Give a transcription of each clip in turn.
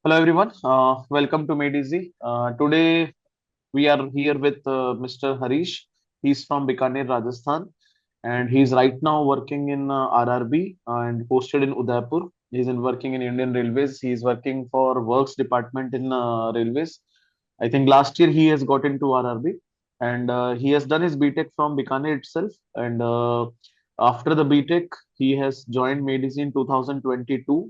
Hello everyone, welcome to Made Easy. Today we are here with Mr. Harish. He's from Bikaner, Rajasthan, and he's right now working in RRB and posted in Udaipur. He's in working in Indian Railways. He's working for Works Department in Railways. I think last year he has got into RRB, and he has done his BTech from Bikaner itself. And after the BTech, he has joined Made Easy in 2022.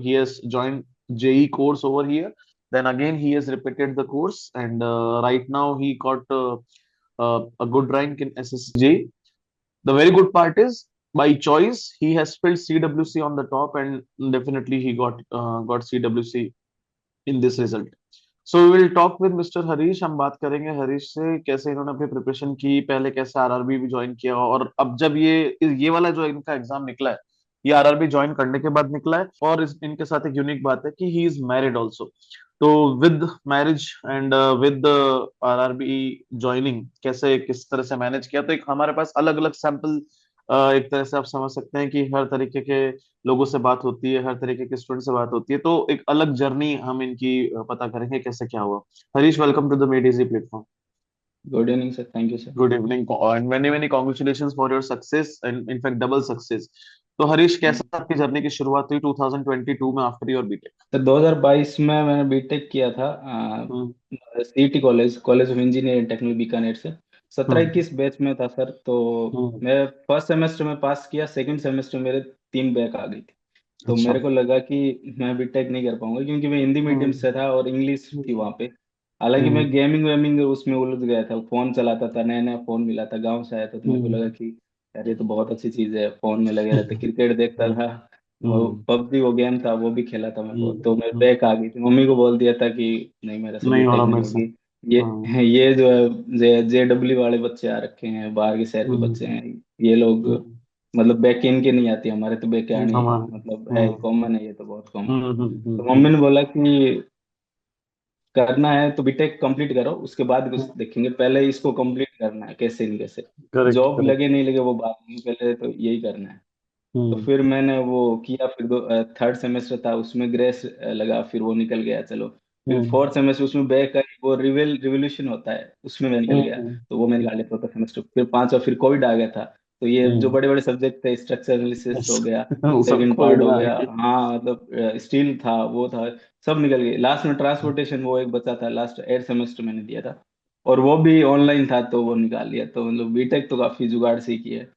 He has joined JE course over here. Then again, he has repeated the course, and right now he got a good rank in SSJ. The very good part is, by choice, he has filled CWC on the top, and definitely he got CWC in this result. So we will talk with mister Harish. हम बात करेंगे हरीश से कैसे इन्होंने अपनी preparation की, पहले कैसे आरआरबी भी ज्वाइन किया, और अब जब ये वाला जो इनका एग्जाम निकला है, ये आरआरबी ज्वाइन करने के बाद निकला है. और इनके साथ एक यूनिक बात है कि ही इज मैरिड ऑल्सो. तो with marriage and with RRB joining कैसे किस तरह से मैनेज किया, तो एक हमारे पास अलग अलग सैंपल, एक तरह से आप समझ सकते हैं कि हर तरीके के लोगों से बात होती है, हर तरीके के स्टूडेंट से बात होती है, तो एक अलग जर्नी हम इनकी पता करेंगे कैसे क्या हुआ. Harish, welcome to the Made Easy platform. Good evening sir. Thank you sir. Good evening and many many congratulations for your success and in fact double success. तो हरीश, कैसा आपकी जर्नी की शुरुआत हुई 2022 में आफ्टर योर बीटेक? सर 2022 में मैंने बीटेक किया था hmm. CET college college of engineering technical Bikaner से। सत्रह हम्म. इक्कीस बैच में था सर। तो हम्म. मैं फर्स्ट सेमेस्टर में पास किया, सेकंड सेमेस्टर में मेरे 3 बैक आ गई थी। तो अच्छा. मेरे को लगा कि मैं बीटेक नहीं कर पाऊंगा, क्योंकि मैं हिंदी मीडियम हम्म. से था और इंग्लिश थी हम्म. वहाँ पे। हालांकि हम्म. मैं गेमिंग वेमिंग उसमें उलझ गया था, फोन चलाता था, नया नया फोन मिला था, गाँव से आया था, तो मेरे को लगा हम्म. कि यार ये तो बहुत अच्छी चीज है, फोन में लगे रहते, क्रिकेट देखता हम्म. था। वो हम्म. पबजी वो गेम था, वो भी खेला था मैं बहुत। तो मेरे हम्म. बैक आ गई थी, मम्मी को बोल दिया था कि नहीं, मेरे से नहीं हो बीटेक रहा नहीं मेरे से. होगी। ये हम्म. ये जो है JW वाले बच्चे आ रखे हैं, बाहर के शहर के हम्म. बच्चे हैं, ये लोग हम्म. मतलब बैक इनके नहीं आती, हमारे तो बैक आनी हमारा. मतलब है, हम्म. कॉमन है, ये तो बहुत कॉमन। हम्म. तो मम्मी ने बोला कि करना है तो बीटेक कंप्लीट करो, उसके बाद कुछ देखेंगे, पहले इसको कंप्लीट करना है, कैसे नहीं कैसे। Correct, job correct. लगे नहीं लगे वो बात नहीं, पहले तो यही करना है। तो हम्म. फिर मैंने वो किया, फिर थर्ड सेमेस्टर था, उसमें ग्रेस लगा, फिर वो निकल गया, चलो। फिर हम्म. फोर्थ सेमेस्टर उसमें बैक आई, वो रिवोल्यूशन होता है, उसमें मैं निकल गया। हम्म. तो वो मैं निकाल लिया चौथा सेमेस्टर। फिर पांचवा, फिर कोविड आ गया था। तो ये जो हम्म. बड़े बड़े सब्जेक्ट थे, स्ट्रक्चर एनालिसिस हो गया, वो सब सेकंड कोविड पार्ट हो में आ गया, गए. हाँ मतलब स्टील था, वो था, सब निकल गए। लास्ट में ट्रांसपोर्टेशन वो एक बचा था, लास्ट एट सेमेस्टर मैंने दिया था, और वो भी ऑनलाइन था, तो वो निकाल लिया। तो मतलब बीटेक तो काफी जुगाड़ से ही की है।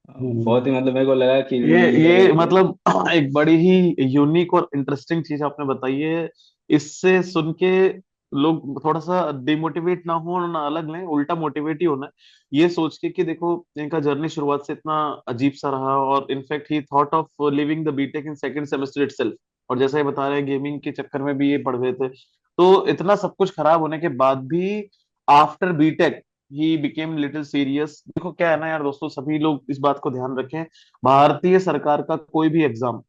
बहुत हम्म. ही मतलब मेरे को लगा कि जिंदगी ये में ये। मतलब एक बड़ी ही यूनिक और इंटरेस्टिंग चीज आपने बताई है. इससे सुन के लोग थोड़ा सा डिमोटिवेट ना हो और ना अलग लें, उल्टा मोटिवेट ही होना है, ये सोच के कि देखो इनका जर्नी शुरुआत से इतना अजीब सा रहा, और in fact he thought of leaving the BTech in second semester itself. और जैसा ये बता रहे हैं, गेमिंग के चक्कर में भी ये पड़ गए थे. तो इतना सब कुछ खराब होने के बाद भी आफ्टर बीटेक ही बिकेम लिटिल सीरियस. देखो क्या है ना यार दोस्तों, सभी लोग इस बात को ध्यान रखें. भारतीय सरकार का कोई भी एग्जाम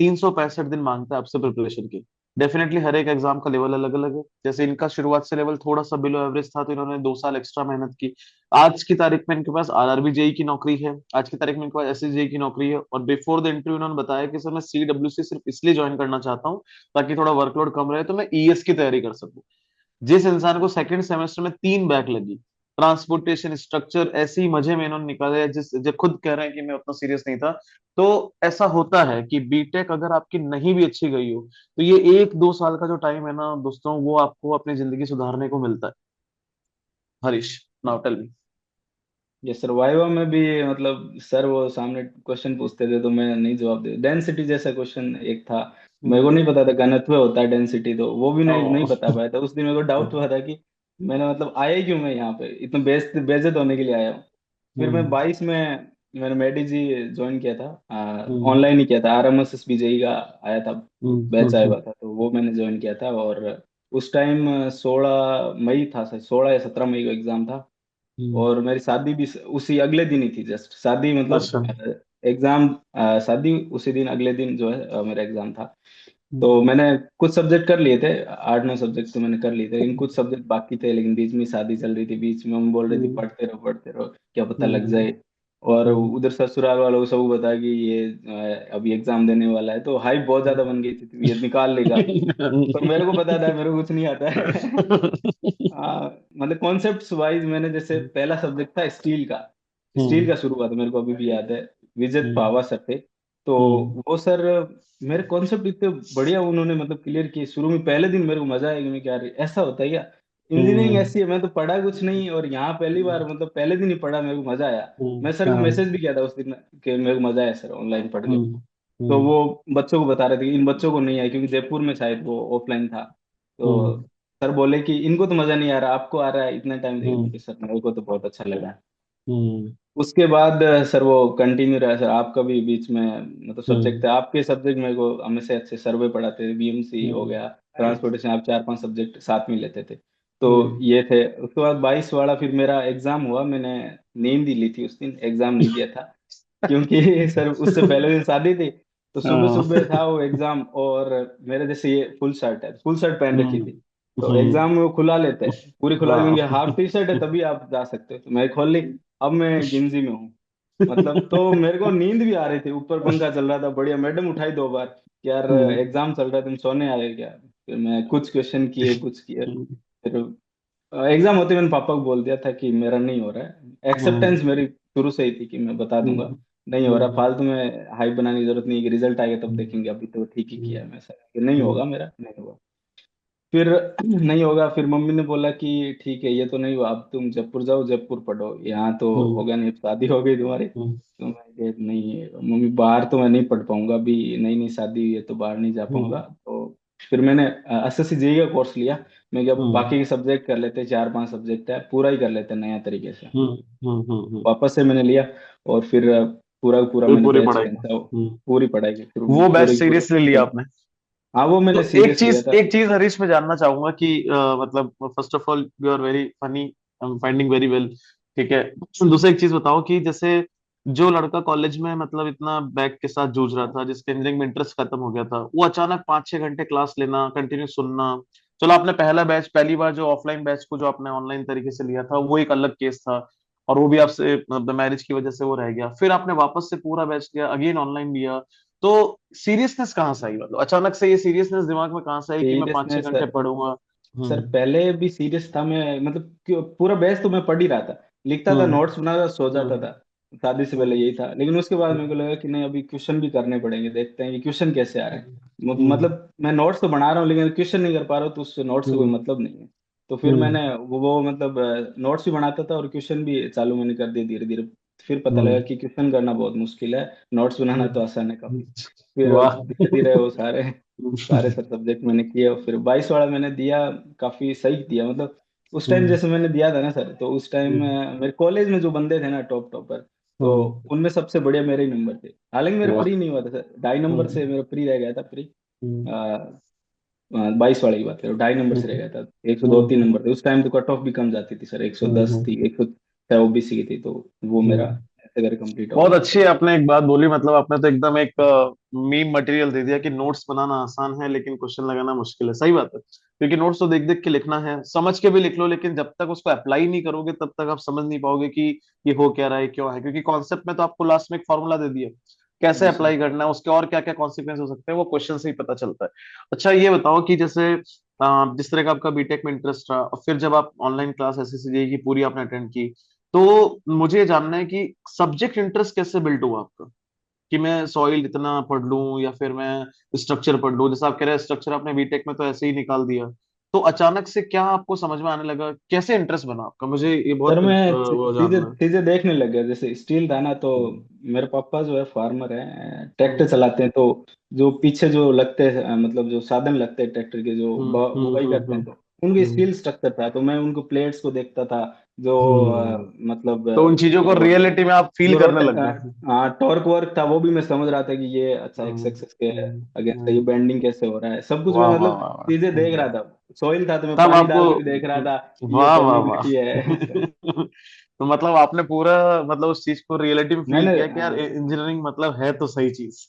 365 दिन मांगता है आपसे प्रिपरेशन की. डेफिनेटली हर एक एग्जाम का लेवल अलग अलग है. जैसे इनका शुरुआत से लेवल थोड़ा सा बिलो एवरेज था, तो इन्होंने 2 साल एक्स्ट्रा मेहनत की. आज की तारीख में इनके पास आरआरबी जेई की नौकरी है, आज की तारीख में इनके पास एसएसजेई की नौकरी है. और बिफोर द इंटरव्यू इन्होंने बताया कि सर मैं सीडब्ल्यूसी सिर्फ इसलिए ज्वाइन करना चाहता हूँ ताकि थोड़ा वर्कलोड कम रहे, तो मैं ईएस की तैयारी कर सकूं. जिस इंसान को सेकंड सेमेस्टर में 3 बैक लगी, ट्रांसपोर्टेशन स्ट्रक्चर ऐसे ही मजे में इन्होंने निकाले, जिस जो खुद कह रहे हैं कि मैं उतना सीरियस नहीं था. तो ऐसा होता है कि बीटेक अगर आपकी नहीं भी अच्छी गई हो, तो ये 1-2 साल का जो टाइम है ना दोस्तों, वो आपको अपनी जिंदगी सुधारने को मिलता है. Harish, now tell me. ये सर वाइवा में भी मतलब सर वो सामने क्वेश्चन पूछते थे, तो मैं नहीं जवाब दे, डेंसिटी जैसा क्वेश्चन एक था। मेरे को हम्म. नहीं पता था घनत्व होता है डेंसिटी, तो वो भी नहीं नहीं ओ. बता पाया था उस दिन। मेरे को डाउट हुआ था कि मैंने मतलब आया ही क्यों, मैं यहाँ पे इतना बेइज्जत होने के लिए आया हूँ। फिर मैं हम्म. 22 में मैंने मेडिजी ज्वाइन किया था, हम्म. ऑनलाइन ही किया था, RMSS BJI का आया था, हम्म. बैच आया हम्म. हुआ था, तो वो मैंने ज्वाइन किया था। और उस टाइम 16 मई था, 16 या 17 मई का एग्जाम था। हम्म. और मेरी शादी भी उसी अगले दिन ही थी, जस्ट शादी मतलब अच्छा. एग्जाम, शादी उसी दिन, अगले दिन जो है मेरा एग्जाम था। तो हम्म. मैंने कुछ सब्जेक्ट कर लिए थे, 8-9 सब्जेक्ट तो मैंने कर लिए थे, लेकिन कुछ सब्जेक्ट बाकी थे, लेकिन बीच में शादी चल रही थी, बीच में हम बोल रहे थे हम्म. पढ़ते रहो पढ़ते रहो, क्या पता लग हम्म. जाए। और हम्म। उधर ससुराल वालों को सब बता कि ये अभी एग्जाम देने वाला है, तो हाइप बहुत ज्यादा बन गई थी, ये निकाल लेगा। पर मेरे को पता था मेरे को कुछ नहीं आता है। मतलब कॉन्सेप्ट वाइज मैंने, जैसे पहला सब्जेक्ट था स्टील का, स्टील हम्म। का शुरू हुआ था, मेरे को अभी भी याद है। विजित हम्म। पावा सर थे, तो हम्म। वो सर मेरे कॉन्सेप्ट इतने बढ़िया उन्होंने मतलब क्लियर किए शुरू में, पहले दिन मेरे को मजा आया कि मैं क्या ऐसा होता है क्या, इंजीनियरिंग हम्म। ऐसी है। मैं तो पढ़ा कुछ नहीं और यहाँ पहली बार मतलब पहले दिन ही पढ़ा, मेरे को मजा आया। मैं सर को हाँ। मैसेज भी किया था उस दिन कि मेरे को मजा आया सर ऑनलाइन पढ़ के। हम्म। तो हम्म। वो बच्चों को बता रहे थे कि इन बच्चों को नहीं आया, क्योंकि जयपुर में शायद वो ऑफलाइन था। तो हम्म। सर बोले कि इनको तो मजा नहीं आ रहा, आपको आ रहा है, इतना टाइम देगा हम्म। कि सर मेरे को तो बहुत अच्छा लगा। हम्म। उसके बाद सर वो कंटिन्यू रहा सर, आपका भी बीच में मतलब सब्जेक्ट हम्म। है, आपके सब्जेक्ट मेरे को हमेशा अच्छे सर्वे पढ़ाते थे, बीएमसी हो हम्म। गया, ट्रांसपोर्टेशन, आप 4-5 सब्जेक्ट साथ में लेते थे। तो हम्म। ये थे। उसके बाद 22 वाला फिर मेरा एग्जाम हुआ, मैंने नींद ही ली थी उस दिन, एग्जाम नहीं दिया था, क्योंकि सर उससे पहले दिन शादी थी। तो सुबह हाँ। सुबह था वो एग्जाम, और मेरे जैसे ये फुल शर्ट है, फुल शर्ट पहन रखी हम्म। थी। तो हम्म। एग्जाम में वो खुला लेते हैं, पूरी खुला ली, क्योंकि हाँ। हाफ टी शर्ट है तभी आप जा सकते हो, तो मैं खोल ली। अब मैं गिंजी में हूँ, मतलब तो मेरे को नींद भी आ रही थी, ऊपर पंखा चल रहा था बढ़िया, मैडम उठाई 2 बार कि यार हम्म। एग्जाम चल रहा है, तुम सोने आए क्या। फिर मैं कुछ क्वेश्चन किए, कुछ किए। फिर एग्जाम होते मैंने पापा को बोल दिया था कि मेरा नहीं हो रहा है, हम्म। एक्सेप्टेंस मेरी शुरू से ही थी कि मैं बता दूंगा हम्म। नहीं हो रहा, हम्म। फालतू में हाइप बनाने की जरूरत नहीं है, कि रिजल्ट आएगा तब देखेंगे, अभी तो ठीक ही किया है। मैं सर कि नहीं हम्म। होगा, मेरा नहीं होगा। फिर नहीं होगा, फिर मम्मी ने बोला कि ठीक है ये तो नहीं हुआ, अब तुम जयपुर जाओ, जयपुर पढ़ो, यहाँ तो हम्म। होगा नहीं, अब शादी हो गई तुम्हारी। हम्म। तो मैं कहा, नहीं मम्मी बाहर तो मैं नहीं पढ़ पाऊंगा, अभी नई नई शादी हुई है तो बाहर नहीं जा पाऊंगा। हम्म। तो फिर मैंने एसएससी जेई का कोर्स लिया। मैं क्या, हम्म। बाकी के सब्जेक्ट कर लेते, 4-5 सब्जेक्ट है, पूरा ही कर लेते नया तरीके से। हम्म। हम्म। वापस से मैंने लिया, और फिर पूरा का पूरा फिर मैंने पूरी बैच पढ़ाई लेना का। था, पूरी पढ़ाई की, फिर वो बैच पूरी की पूरी। सीरियसली लिया आपने? हाँ वो मैंने तो एक सीरियस लिया चीज था। एक चीज हरीश मैं जानना चाहूंगा कि मतलब first of all you are very funny, I am finding very well. ठीक है। दूसरा एक चीज बताओ कि जैसे जो लड़का कॉलेज में मतलब इतना बैक के साथ जूझ रहा था, जिसके इंजीनियरिंग में इंटरेस्ट खत्म हो गया था, वो अचानक 5-6 घंटे क्लास लेना, कंटिन्यू सुनना। चलो आपने पहला बैच, पहली बार जो ऑफलाइन बैच को जो आपने ऑनलाइन तरीके से लिया था, वो एक अलग केस था, और वो भी आपसे मैरिज की वजह से वो रह गया। फिर आपने वापस से पूरा बैच लिया, अगेन ऑनलाइन लिया। तो सीरियसनेस कहाँ से आई? मतलब अचानक से ये सीरियसनेस दिमाग में कहाँ से आई कि मैं पाँच छह सीरियसनेस घंटे पढ़ूंगा? सर हम्म। पहले भी सीरियस था मैं, मतलब पूरा बैच तो मैं पढ़ ही रहा था, लिखता था, हम्म। नोट्स बनाता था, सो जाता हम्म। था। शादी से पहले हम्म। यही था, लेकिन उसके बाद मेरे को लगा कि नहीं, अभी क्वेश्चन भी करने पड़ेंगे, देखते हैं कि क्वेश्चन कैसे आ रहे हैं। हम्म। मतलब मैं नोट्स तो बना रहा हूँ लेकिन क्वेश्चन नहीं कर पा रहा हूँ, तो उससे नोट्स से कोई हम्म। मतलब नहीं है। तो फिर हम्म। मैंने वो मतलब नोट्स भी बनाता था और क्वेश्चन भी चालू मैंने कर दिया धीरे धीरे। फिर पता लगा हम्म। कि क्वेश्चन करना बहुत मुश्किल है, नोट्स बनाना तो आसान है काफी। हम्म। फिर वाह। धीरे धीरे वो सारे सारे सब सब्जेक्ट मैंने किए, और फिर 22 वाला मैंने दिया, काफी सही दिया। मतलब उस टाइम हम्म। जैसे मैंने दिया था ना सर, तो उस टाइम हम्म। मेरे कॉलेज में जो बंदे थे ना टॉप टॉपर, तो हम्म। उनमें सबसे बढ़िया मेरे ही नंबर थे। हालांकि मेरा वाह। प्री नहीं हुआ था सर, 2.5 नंबर से हम्म। मेरा प्री रह गया था, प्री हम्म। 22 वाले की बात करो, 2.5 नंबर से रह हम्म। गया था। 102-3 नंबर हम्म। थे उस टाइम, तो कट ऑफ भी कम जाती थी सर, 110 हम्म। थी, 106 ओबीसी की थी, तो वो मेरा हम्म। ऐसे करके कंप्लीट हो बहुत गया था अच्छी सर। है, आपने एक बात बोली, मतलब आपने तो एकदम एक मीम मटेरियल दे दिया कि नोट्स बनाना आसान है लेकिन क्वेश्चन लगाना मुश्किल है। सही बात है, क्योंकि नोट्स तो देख देख के लिखना है, समझ के भी लिख लो, लेकिन जब तक उसको अप्लाई नहीं करोगे तब तक आप समझ नहीं पाओगे कि ये हो क्या रहा है, क्यों है। क्योंकि कॉन्सेप्ट में तो आपको लास्ट में एक फॉर्मूला दे दिया, कैसे जी सर। अप्लाई करना है, उसके और क्या क्या कॉन्सिक्वेंस हो सकते हैं, वो क्वेश्चन से ही पता चलता है। अच्छा ये बताओ कि जैसे जिस तरह का आपका बीटेक में इंटरेस्ट रहा, और फिर जब आप ऑनलाइन क्लास एसएससी की पूरी आपने अटेंड की, तो मुझे ये जानना है कि सब्जेक्ट इंटरेस्ट कैसे बिल्ड हुआ आपका, कि मैं सॉइल इतना पढ़ लूं या फिर मैं स्ट्रक्चर पढ़ लूं। जैसे आप कह रहे हैं स्ट्रक्चर आपने बीटेक में तो ऐसे ही निकाल दिया, तो अचानक से क्या आपको समझ में आने लगा, कैसे इंटरेस्ट बना आपका? मुझे ये सर बहुत मैं वो चीजें जानना है। चीजें देखने लग गया, जैसे स्टील था ना, तो हम्म। मेरे पापा जो है फार्मर है, हम्म। ट्रैक्टर चलाते हैं। तो जो पीछे जो लगते हैं मतलब जो साधन लगते हैं ट्रैक्टर के, जो हम्म। बुवाई करते हैं, तो उनकी हम्म। स्टील स्ट्रक्चर था, तो मैं उनको प्लेट्स को देखता था, जो हम्म। मतलब तो उन चीजों को क्या बोलते हैं, रियलिटी में आप फील जो करने रोटे, लग गए? हाँ टॉर्क वर्क था, वो भी मैं समझ रहा था कि ये अच्छा एक्स हम्म। एक्सिस के हम्म। अगेंस्ट ये हम्म। बेंडिंग कैसे हो रहा है, सब कुछ मैं वाह वाह मतलब वाह वाह। चीजें देख रहा था। सॉइल था तो मैं तब पानी आपको डाल के भी देख रहा था कि ये वाह वाह वाह। परमिबिलिटी है। तो मतलब आपने पूरा मतलब उस चीज को रियलिटी में फील मैंने किया कि यार इंजीनियरिंग मतलब है तो सही चीज।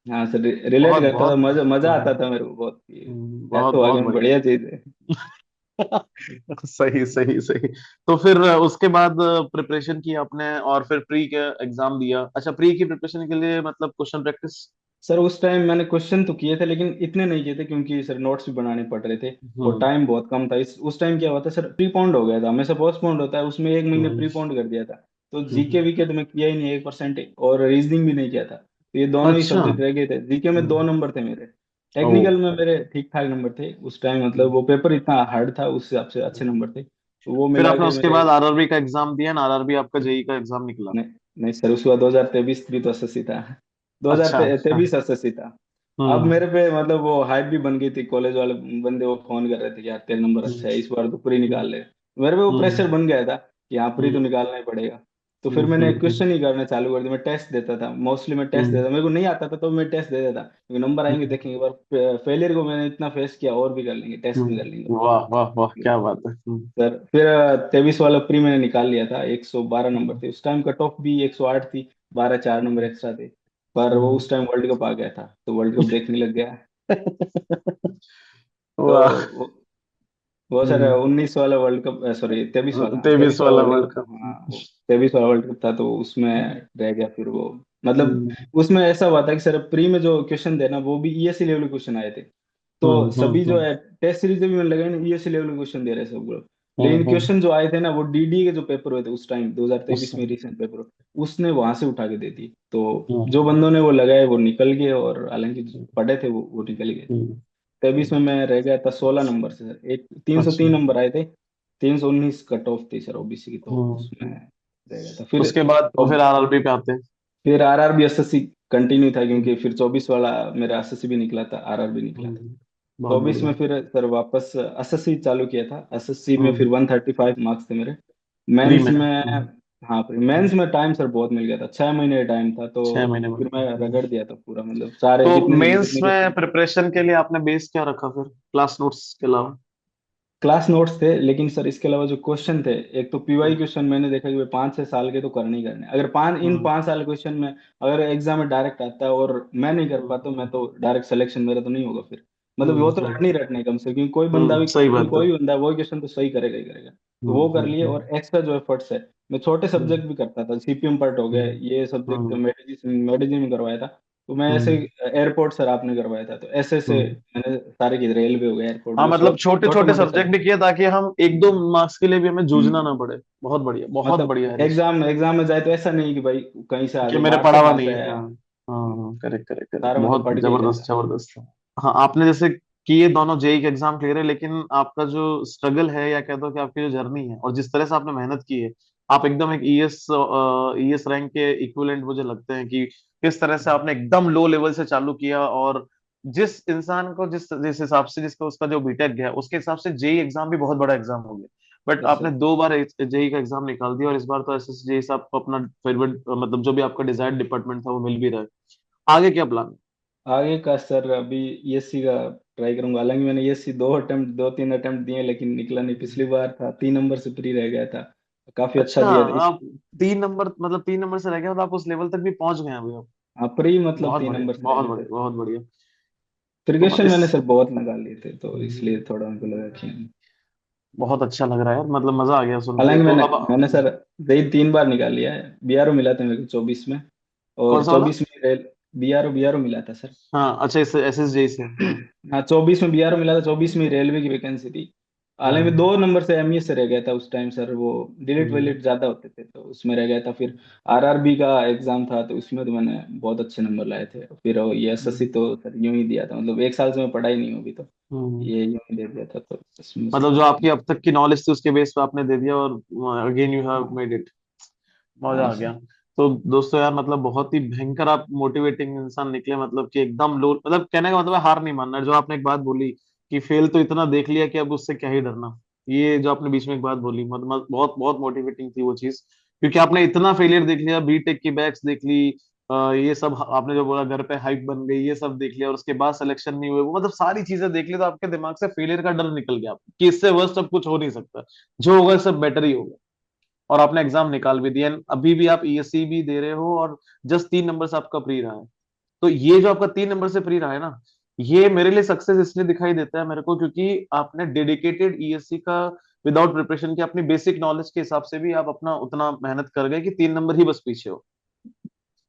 हाँ सर, रिलेट बहुत करता था, बहुत मजा मजा आता था मेरे को बहुत, कि है बहुत तो आगे बहुत में बढ़िया। बढ़िया चीज है। सही सही सही। तो फिर उसके बाद प्रिपरेशन की आपने, और फिर प्री के एग्जाम दिया। अच्छा, प्री की प्रिपरेशन के लिए मतलब क्वेश्चन प्रैक्टिस। सर उस टाइम मैंने क्वेश्चन तो किए थे लेकिन इतने नहीं किए थे, क्योंकि सर नोट्स भी बनाने पड़ रहे थे और हम्म टाइम बहुत कम था। इस उस टाइम क्या हुआ था सर, प्रीपोन्ड हो गया था, हमेशा पोस्टपोन्ड होता है, उसमें एक महीने हम्म प्रीपोन्ड कर दिया था। तो जीके हम्म। वीके तो मैं किया ही नहीं 1%, और रीजनिंग भी नहीं किया था। तो ये दोनों ही अच्छा। सब्जेक्ट रह गए थे। जीके में हम्म। 2 नंबर थे मेरे, ओ। टेक्निकल में मेरे ठीक ठाक नंबर थे उस टाइम, मतलब हम्म, वो पेपर इतना हार्ड था उस हिसाब से अच्छे हम्म। नंबर थे, तो वो फिर मिला आपने के उसके मेरे। बाद आरआरबी का एग्जाम दिया ना, आरआरबी आपका जेई का एग्जाम निकला। नहीं, नहीं सर, उसके बाद 2023 भी तो एसएससी था, अच्छा। हाँ। 2023 एसएससी था। अब हम्म मेरे पे मतलब वो हाइप भी बन गई थी, कॉलेज वाले बंदे वो फोन कर रहे थे कि यार तेरे नंबर हम्म अच्छा है, इस बार तो प्री हम्म निकाल ले। मेरे पे वो हम्म प्रेशर बन गया था कि हाँ प्री तो हम्म निकालना ही पड़ेगा। तो फिर मैंने हम्म क्वेश्चन ही करने चालू कर दिया, मैं टेस्ट देता था, मोस्टली मैं टेस्ट हम्म देता, मेरे को नहीं आता था तो मैं टेस्ट दे देता, क्योंकि नंबर आएंगे हम्म देखेंगे। एक बार फेलियर को मैंने इतना फेस किया, और भी कर लेंगे, टेस्ट भी कर लेंगे। वाह वाह वाह, क्या बात है। सर फिर 23 वाला प्री मैंने निकाल लिया था, 112 नंबर थे उस टाइम, कट ऑफ भी 108 थी, 12 4 नंबर एक्स्ट्रा थे। पर वो हम्म। उस टाइम वर्ल्ड कप आ गया था, तो वर्ल्ड कप देखने लग गया। तो वाह। वो सर हम्म। 19 वाला वर्ल्ड कप, सॉरी 23 वाला, 23 23 वाला वाला वर्ल्ड वर्ल्ड कप। कप। हाँ वो 23 वाला वर्ल्ड कप था, तो उसमें रह गया फिर वो, मतलब हम्म उसमें ऐसा हुआ था कि सर प्री में जो क्वेश्चन थे ना, वो भी ईएससी लेवल के क्वेश्चन आए थे। तो सभी जो हम्म। है टेस्ट सीरीज में भी मैंने लगा ना, ईएससी लेवल के क्वेश्चन दे रहे हैं सब लोग। लेकिन हम्म। क्वेश्चन जो आए थे ना, वो डीडी के जो पेपर हुए थे उस टाइम उस 2023 में, रिसेंट पेपर, उसने वहां से उठा के दे दी। तो जो हम्म बंदों ने वो लगाए वो निकल गए, और हालांकि जो पढ़े थे वो निकल गए। हम्म 23 में मैं रह गया था 16 नंबर से सर, एक अच्छा। 303 नंबर आए थे। 319 कट ऑफ थी सर ओबीसी की, तो उसमें हम्म। रह गया था फिर। उसके बाद तो तो फिर आरआरबी पे आते हैं। फिर आरआरबी एसएससी कंटिन्यू था, हम्म क्योंकि फिर 24 वाला मेरा एसएससी भी निकला था, आरआरबी निकला था। बहुत 24 बढ़िया। में फिर सर वापस एसएससी चालू किया था, एसएससी में हम्म। फिर 135 मार्क्स थे मेरे। प्री मेंस में। में, हाँ मेंस में टाइम सर बहुत मिल गया था, 6 महीने टाइम था, तो 6 महीने में। फिर मैं रगड़ दिया था पूरा, मतलब सारे तो जितने मेंस जितने में क्वेश्चन। प्रिपरेशन के लिए आपने बेस क्या रखा फिर, क्लास नोट्स के अलावा। क्लास नोट्स थे, लेकिन सर इसके अलावा जो क्वेश्चन थे, एक तो पीवाई हम्म क्वेश्चन मैंने देखा कि भाई 5 6 साल के तो करने ही करने, अगर इन हम्म 5 साल क्वेश्चन में अगर एग्जाम में डायरेक्ट आता है और मैं नहीं कर हम्म पाता, तो मैं तो डायरेक्ट सिलेक्शन मेरा तो नहीं होगा फिर। मतलब वो तो रटने ही हम्म रटने कम से, क्योंकि कोई बंदा भी सही बात है। कोई भी बंदा है, वही क्वेश्चन तो सही करेगा ही करेगा। तो वो कर लिए, हम्म और एक्स्ट्रा जो एफर्ट्स है, मैं छोटे हम्म सब्जेक्ट भी करता था, सीपीएम पार्ट हो गया, हम्म ये सब्जेक्ट हम्म मेडिसिन मेडिसिन में करवाया था। तो मैं ऐसे, हम्म एयरपोर्ट सर आपने करवाया था, तो ऐसे ऐसे हम्म। मैंने सारे की, रेलवे हो गया, एयरपोर्ट हो हाँ गया, मतलब छोटे छोटे छोटे मोटे सब्जेक्ट भी सब्जेक्ट। किए ताकि हम एक दो मार्क्स के लिए भी हमें जूझना ना पड़े। बहुत बढ़िया, बहुत मतलब बढ़िया हरीश। एग्जाम एग्जाम में जाए तो ऐसा नहीं कि भाई कहीं से आ कि जाए, मेरे बाहर से पढ़ा हुआ कहाँ नहीं से है, आया। हाँ। हाँ करेक्ट करेक्ट करेक्ट, सारा मतलब बहुत पढ़ के ही जबरदस्त जाता। जबरदस्त। हाँ आपने जैसे किए दोनों जेई के एग्जाम क्लियर है, लेकिन आपका जो स्ट्रगल है या कह दो कि आपकी जो जर्नी है और जिस तरह से आपने मेहनत की है, आप एकदम एक ईएस रैंक के इक्विवेलेंट मुझे लगते हैं कि किस तरह से आपने एकदम लो लेवल से चालू किया। और जिस इंसान को जिस जिस हिसाब से जिसका उसका जो बीटेक गया उसके हिसाब से जेई एग्जाम भी बहुत बड़ा एग्जाम हो गया। बट यस आपने सर। 2 बार जेई का एग्जाम निकाल दिया, और इस बार तो एसएससी से आपको अपना फेवरेट मतलब जो भी आपका डिजायर्ड डिपार्टमेंट था वो मिल भी रहा है। आगे क्या प्लान। आगे का सर अभी ईएससी का ट्राई करूंगा, हालांकि मैंने ईएससी 2 3 अटेम्प्ट दिए, लेकिन निकला नहीं। पिछली बार था 3 नंबर से प्री रह गया था, काफी अच्छा अच्छा, दिया था इस। आप 3 नंबर मतलब 3 नंबर से रह गए, मतलब आप उस लेवल तक भी पहुंच गए हैं अभी आप। हाँ प्री मतलब बहुत तीन बढ़िया नंबर से रह बहुत गए थे। बढ़िया बहुत बढ़िया। तो प्रिकॉशन इस मैंने सर बहुत लगा लिए थे, तो हम्म, इसलिए थोड़ा उनको लगा कि। बहुत अच्छा लग रहा है यार, मतलब मजा आ गया सुन के। हालांकि तो मैंने अब मैंने सर यही 3 बार निकाल लिया है, बीआरओ मिला था मेरे को 24 में, कौन और सा वाला। 24 में रेल, बीआरओ बीआरओ मिला था सर। हाँ अच्छा, इस एसएसजे से, हाँ। हाँ 24 में बीआरओ मिला था, 24 में रेलवे की वैकेंसी थी। हालांकि हम्म 2 नंबर से एमईएस से रह गया था उस टाइम सर, वो डिलीट हम्म विलीट ज्यादा होते थे, तो उसमें रह गया था। फिर आरआरबी का एग्जाम था, तो उसमें तो मैंने बहुत अच्छे नंबर लाए थे। फिर ये एसएससी हम्म तो सर यूं ही दिया था, मतलब एक साल से मैं पढ़ा ही नहीं हूँ अभी तो, हम्म। ये यूं ही दे दिया था, तो इसमें मतलब जो सर। आपकी अब तक की नॉलेज थी उसके बेस पे आपने दे दिया, और अगेन यू हैव हाँ मेड इट। मजा हाँ आ सर। गया। तो दोस्तों यार, मतलब बहुत ही भयंकर आप मोटिवेटिंग इंसान निकले, मतलब कि एकदम लो, मतलब कहने का मतलब है हार नहीं मानना। जो आपने एक बात बोली कि फेल तो इतना देख लिया कि अब उससे क्या ही डरना, ये जो आपने बीच में एक बात बोली, मतलब बहुत बहुत मोटिवेटिंग थी वो चीज। क्योंकि आपने इतना फेलियर देख लिया, बीटेक की बैच देख ली, ये सब आपने जो बोला घर पे हाइप बन गई, ये सब देख लिया, और उसके बाद सिलेक्शन नहीं हुए, वो मतलब सारी चीजें देख ली, तो आपके दिमाग से फेलियर का डर निकल गया कि इससे वर्स्ट अब कुछ हो नहीं सकता, जो होगा सब बेटर ही होगा। और आपने एग्जाम निकाल भी दिया and अभी भी आप ईएससी भी दे रहे हो, और जस्ट 3 नंबर से आपका प्री रहा है। तो ये जो आपका 3 नंबर से प्री रहा है ना, ये मेरे लिए सक्सेस इसलिए दिखाई देता है मेरे को, क्योंकि आपने डेडिकेटेड ईएससी का विदाउट प्रिपरेशन की अपनी बेसिक नॉलेज के हिसाब से भी आप अपना उतना मेहनत कर गए कि 3 नंबर ही बस पीछे हो।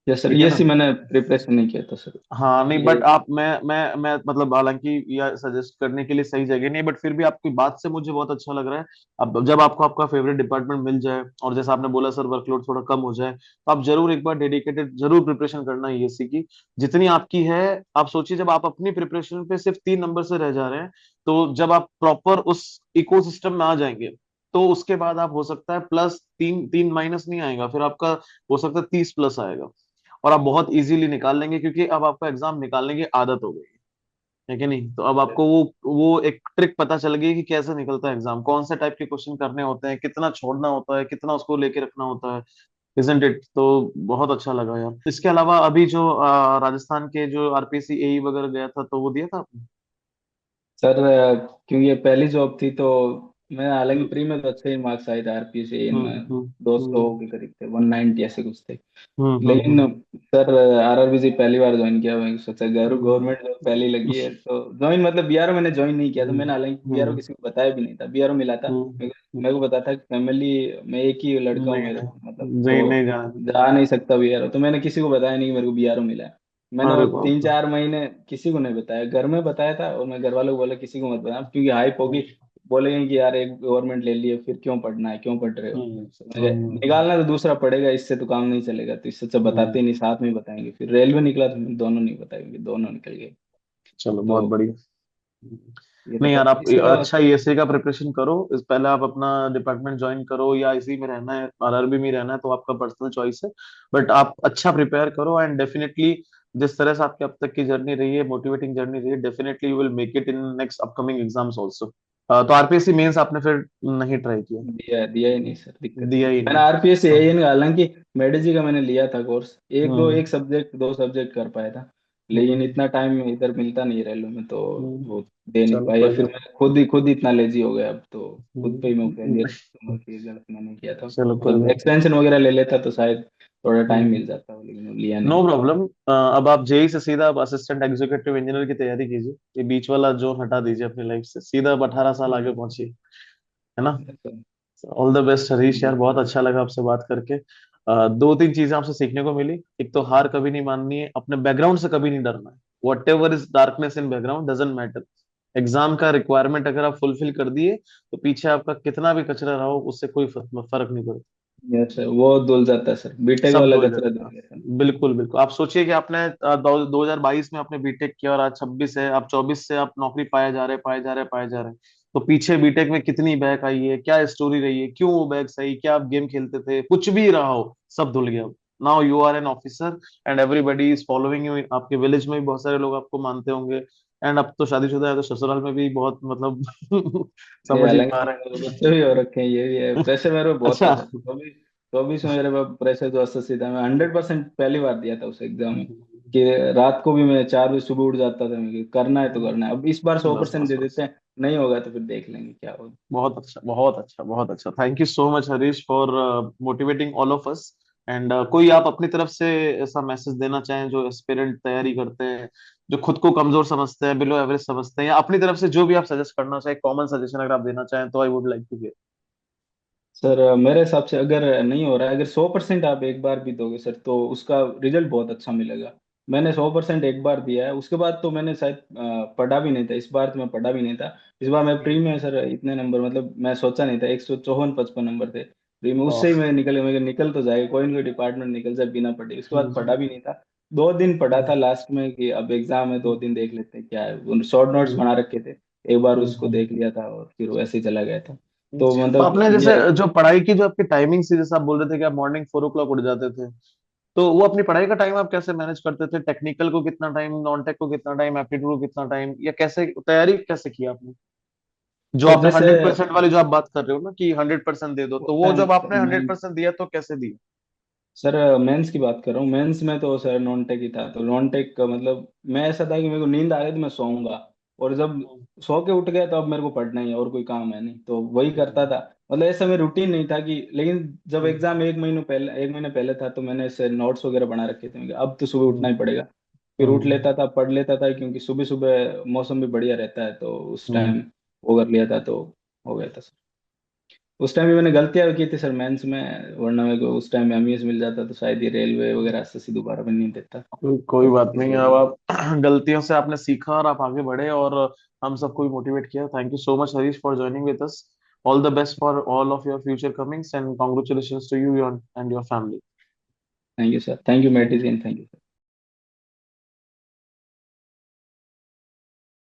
यस सर, ठीक है ये ना? सी मैंने प्रिपरेशन नहीं किया था सर। हाँ नहीं, ये बट आप मैं मतलब हालांकि यह सजेस्ट करने के लिए सही जगह नहीं, बट फिर भी आपकी बात से मुझे बहुत अच्छा लग रहा है। अब जब आपको आपका फेवरेट डिपार्टमेंट मिल जाए और जैसा आपने बोला सर वर्कलोड थोड़ा कम हो जाए, तो आप जरूर एक बार डेडिकेटेड जरूर प्रिपरेशन करना ईएससी की, जितनी आपकी है। आप सोचिए, जब आप अपनी प्रिपरेशन पे सिर्फ 3 नंबर से रह जा रहे हैं, तो जब आप प्रॉपर उस इकोसिस्टम में आ जाएंगे, तो उसके बाद आप हो सकता है प्लस तीन, तीन माइनस नहीं आएगा, फिर आपका हो सकता है 30 प्लस आएगा, और आप बहुत इजीली निकाल लेंगे, क्योंकि अब आपको एग्जाम निकालने की आदत हो गई है कि नहीं? तो अब आपको वो एक ट्रिक पता चल गई कि कैसे निकलता है एग्जाम, कौन से टाइप के क्वेश्चन करने होते हैं, कितना छोड़ना होता है, कितना उसको लेके रखना होता है। Isn't it? तो बहुत अच्छा लगा यार। इसके अलावा अभी जो राजस्थान के जो आरपीसी एई वगैरह गया था, तो वो दिया था आपने? सर क्योंकि ये पहली जॉब थी तो मैं, हालांकि हम्म प्री में तो अच्छे ही मार्क्स आए थे, आरपीसी हम्म में हम्म 200 हम्म के करीब थे, 190 ऐसे कुछ थे। हम्म हम्म लेकिन हम्म सर आरआरबी जी पहली बार ज्वाइन किया, मैंने सोचा हम्म गवर्नमेंट जॉब पहली लगी है तो ज्वाइन, मतलब बीआरओ मैंने ज्वाइन नहीं किया था, मैंने हालांकि बीआरओ हम्म किसी को बताया भी नहीं था, बीआरओ मिला था। मेरे को पता था कि फैमिली में एक ही लड़का हूँ नहीं मेरे, मतलब नहीं नहीं तो नहीं जाना। जा नहीं सकता बीआरओ, तो मैंने किसी को बताया नहीं कि मेरे को बीआरओ मिला है। मैंने अरे वो बाप तीन रे। चार महीने किसी को नहीं बताया, घर में बताया था, और मैं घर वालों को बोला किसी को मत बताना, क्योंकि हाइप होगी, बोलेंगे कि यार एक गवर्नमेंट ले लिए फिर क्यों पढ़ना है, क्यों पढ़ रहे हो। हम्म तो मैंने निकालना तो दूसरा पड़ेगा, इससे तो काम नहीं चलेगा, तो इससे अच्छा बताते ही हम्म नहीं, साथ में ही बताएंगे। फिर रेलवे निकला तो मैंने दोनों नहीं बताएंगे, दोनों निकल गए। चलो बहुत तो बढ़िया। ये तो नहीं यार, सर आप इसके अलावा। अच्छा ईएसए का प्रिपरेशन करो, इस पहले आप अपना डिपार्टमेंट ज्वाइन करो, या इसी में रहना है, आरआरबी में रहना है, तो आपका पर्सनल चॉइस है। बट आप अच्छा प्रिपेयर करो, एंड डेफिनेटली जिस तरह से आपकी अब तक की जर्नी रही है, मोटिवेटिंग जर्नी रही है, definitely you will make it in next upcoming exams also. तो आरपीएससी मेंस आपने फिर नहीं ट्राई किया? दिया दिया ही नहीं सर, दिक्कत दिया ये। ही मैंने नहीं? आरपीएस एएन, हालांकि मेडिजी का मैंने लिया था कोर्स, हम्म एक सब्जेक्ट दो सब्जेक्ट कर पाया था, लेकिन हम्म इतना टाइम इधर मिलता नहीं रेलवे में, तो हम्म, वो दे नहीं चलो पाया। कोई फिर बात। मैं खुद ही इतना लेजी हो गया, अब तो खुद पे ही मैं फेलियर नहीं, समझ के गलत मैंने किया था, चलो कोई मतलब बात एक्सटेंशन वगैरह ले लेता तो शायद थोड़ा टाइम नहीं। मिल जाता, लेकिन वो लिया नो नहीं। प्रॉब्लम। अब आप जेई से सीधा अब असिस्टेंट एग्जीक्यूटिव इंजीनियर की तैयारी कीजिए, ये बीच वाला जोन हटा दीजिए अपनी लाइफ से, सीधा अब 18 साल आगे पहुंचिए, है ना? ऑल द बेस्ट हरीश यार, बहुत अच्छा लगा आपसे बात करके। 2-3 चीजें आपसे सीखने को मिली। एक तो हार कभी नहीं माननी है, अपने बैकग्राउंड से कभी नहीं डरना है। What ever is darkness in background doesn't matter. Exam का रिक्वायरमेंट अगर आप फुलफिल कर दिए, तो पीछे आपका कितना भी कचरा रहा हो, उससे कोई फर्क नहीं पड़ता। यस सर, वो धुल जाता है सर, बीटेक सब वाला धुल कचरा धुल जाएगा। गया सर। बिल्कुल बिल्कुल। आप सोचिए कि आपने 2022 में आपने बीटेक किया, और आज 26 है, आप 24 से आप नौकरी पाए जा रहे, पाए जा रहे, पाए जा रहे। तो पीछे बीटेक में कितनी बैक आई है, क्या स्टोरी रही है, क्यों वो बैक सही, क्या आप गेम खेलते थे, कुछ भी रहा हो, सब धुल गया। Now you are an officer, and everybody is following you. आपके विलेज में भी बहुत सारे लोग आपको मानते होंगे, एंड अब तो शादीशुदा है, तो ससुराल में भी बहुत मतलब ये समझ ही पा हालांकि रहे बच्चे भी हो रखे हैं, ये भी है, हैं। प्रेशर मेरे पे बहुत था अच्छा। सर। 24 में मेरे पास प्रेशर जो 80 था, मैं 100% पहली बार दिया था उस एग्जाम में, कि रात को भी मैं 4 बजे सुबह उठ जाता था, मैं कि करना है तो करना है, अब इस बार सौ बस परसेंट बस दे बस। देते हैं, नहीं होगा तो फिर देख लेंगे क्या होगा। बहुत अच्छा, बहुत अच्छा, बहुत अच्छा। Thank you so much Harish for motivating all of us. And कोई आप अपनी तरफ से ऐसा मैसेज देना चाहें, जो एस्पिरेंट तैयारी करते हैं, जो खुद को कमजोर समझते हैं, बिलो एवरेज समझते हैं, या अपनी तरफ से जो भी आप सजेस्ट करना चाहें, कॉमन सजेशन अगर आप देना चाहें, तो I would like to hear. Sir मेरे हिसाब से अगर नहीं हो रहा है, अगर 100% आप एक बार भी दोगे सर, तो उसका रिजल्ट बहुत अच्छा मिलेगा। मैंने 100% एक बार दिया है, उसके बाद तो मैंने शायद पढ़ा भी नहीं था, इस बार तो मैं पढ़ा भी नहीं था। इस बार मैं प्री में सर इतने नंबर, मतलब मैं सोचा नहीं था, 154 55 नंबर थे प्री में, उससे ही मैं निकल, मैं निकल तो जाएगा, कोई ना कोई डिपार्टमेंट निकल जाए बिना पढ़े। उसके बाद पढ़ा भी नहीं था, 2 दिन पढ़ा था लास्ट में, कि अब एग्जाम है 2 दिन देख लेते हैं क्या है, शॉर्ट नोट्स बना रखे थे, एक बार उसको देख लिया था और फिर वैसे ही चला गया था। तो तो मतलब आपने जैसे ये। जो पढ़ाई की जो आपकी टाइमिंग थी, जैसे आप बोल रहे थे कि आप मॉर्निंग 4 o'clock उठ जाते थे, तो वो अपनी पढ़ाई का टाइम आप कैसे मैनेज करते थे? टेक्निकल को कितना टाइम, नॉन टेक को कितना टाइम, एप्टीट्यूड को कितना टाइम, या कैसे तैयारी कैसे की आपने? जो सर आपने जैसे 100% वाली जो आप बात कर रहे हो ना, कि 100% दे दो, तो वो जब आपने मैं 100% दिया, तो कैसे दिया? सर मेंस की बात कर रहा हूँ, मेंस में तो सर नॉन टेक ही था, तो नॉन टेक का मतलब मैं ऐसा था कि मेरे को नींद आ रही तो मैं सोऊंगा, और जब सो के उठ गया तो अब मेरे को पढ़ना ही है और कोई काम है नहीं, तो वही करता था। मतलब ऐसा मेरा रूटीन नहीं था कि, लेकिन जब एग्जाम 1 महीने पहले था, तो मैंने ऐसे नोट्स वगैरह बना रखे थे, मैं कहा, अब तो सुबह उठना ही पड़ेगा। फिर उठ लेता था, पढ़ लेता था, क्योंकि सुबह सुबह मौसम भी बढ़िया रहता है, तो उस हम्म। टाइम वो कर लिया था, तो हो गया था सर। उस टाइम भी मैंने गलतियां की थी सर मेंस में, वरना मेरे को उस टाइम में एमईएस मिल जाता तो शायद ये रेलवे वगैरह एसएससी दोबारा में नहीं देता। कोई बट बात नहीं, जो अब भी। आप गलतियों से आपने सीखा और आप आगे बढ़े, और हम सबको भी मोटिवेट किया। Thank you so much Harish for joining with us. All the best for all of your future comings, and congratulations to you and your family. Thank you sir, thank you thank medicine, you. Thank you.